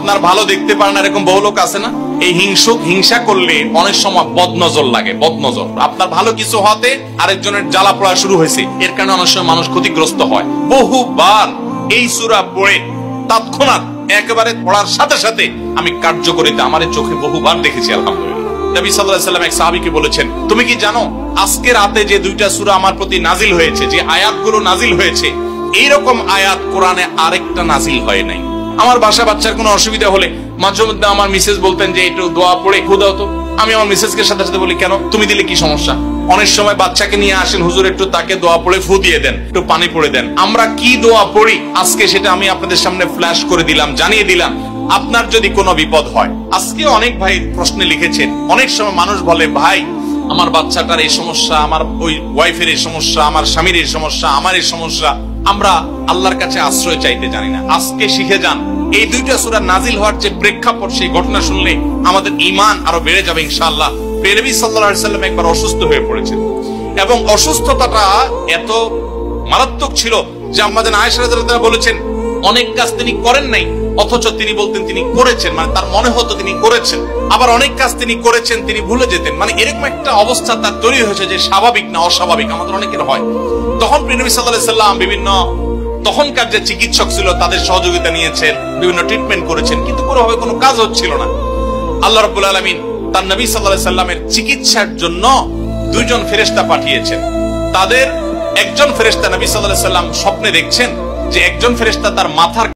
আপনার ভালো দেখতে পারে না, এরকম বহু লোক আছে না? এই হিংসা করলে অনেক সময় বদনজর লাগে, বদনজর। আপনার ভালো কিছু হতে আরেকজনের জ্বালা পড়া শুরু হয়েছে, এর কারণে অনেক সময় মানুষ ক্ষতিগ্রস্ত হয়। বহুবার এই সূরা পড়ে তৎক্ষণাৎ একেবারে পড়ার সাথে সাথে আমি কার্যকরিতা আমার চোখে বহুবার দেখেছি। আলহামদুলিল্লাহ। নবী সাল্লাল্লাহু আলাইহি ওয়াসাল্লাম এক সাহাবীকে বলেছেন, তুমি কি জানো আজকে রাতে যে দুইটা সূরা আমার প্রতি নাজিল হয়েছে, যে আয়াতগুলো নাজিল হয়েছে, এইরকম আয়াত কোরআনে আরেকটা নাজিল হয় নাই। আমার বাসা বাচ্চার কোনো অসুবিধা হলে মাঝে মধ্যে আমার মিসেস বলতেন যে একটু দোয়া পড়ে দাও তো। আমি আমার মিসেসকে সাথে সাথে বলি, কেন, তুমি দিলে কি সমস্যা? অনেক সময় বাচ্চাকে নিয়ে আসেন, হুজুর একটু তাকে দোয়া পড়ে ফু দিয়ে দেন, একটু পানি পড়ে দেন। আমরা কি দোয়া পড়ি আজকে সেটা আমি আপনাদের সামনে ফ্ল্যাশ করে দিলাম, জানিয়ে দিলাম। আপনার যদি কোনো বিপদ হয়, আজকে অনেক ভাই প্রশ্নে লিখেছেন, অনেক সময় মানুষ বলে, ভাই আমার বাচ্চাটার এই সমস্যা, আমার ওই ওয়াইফের এই সমস্যা, আমার স্বামীর এই সমস্যা, আমার এই সমস্যা, আমরা আল্লাহর কাছে আশ্রয় চাইতে জানি না। আজকে শিখে যান, এই দুইটা সূরা নাজিল হওয়ার যে প্রেক্ষাপট, সেই ঘটনা শুনলে আমাদের ঈমান আরো বেড়ে যাবে ইনশাআল্লাহ। নবী সাল্লাল্লাহু আলাইহি ওয়াসাল্লাম একবার অসুস্থ হয়ে পড়েছেন এবং অসুস্থতাটা এত মারাত্মক ছিল যে আম্মা জান আয়েশা রাদিয়াল্লাহু আনহা বলেছেন, অনেক কাজ তিনি করেন নাই, অথচ তিনি বলতেন তিনি করেছেন, মানে তার মনে হতো তিনি করেছেন। আবার অনেক কাজ তিনি করেছেন, তিনি ভুলে যেতেন। মানে এরকম একটা অবস্থা তার তৈরি হয়েছে যে স্বাভাবিক না অস্বাভাবিক, আমাদের অনেকের হয়। তখন নবী সাল্লাল্লাহু আলাইহি ওয়াসাল্লাম বিভিন্ন তখনকার যে চিকিৎসক ছিল তাদের সহযোগিতা নিয়েছেন, বিভিন্ন ট্রিটমেন্ট করেছেন, কিন্তু কোনোভাবে কোনো কাজ হচ্ছিল না। আল্লাহ রাব্বুল আলামিন তার নবী সাল্লাল্লাহু আলাইহি ওয়াসাল্লামের চিকিৎসার জন্য দুইজন ফেরেশতা পাঠিয়েছেন। তাদের একজন ফেরেশতা নবী সাল্লাল্লাহু আলাইহি ওয়াসাল্লাম স্বপ্নে দেখছেন যে একজন ফেরেশতা তার মাথার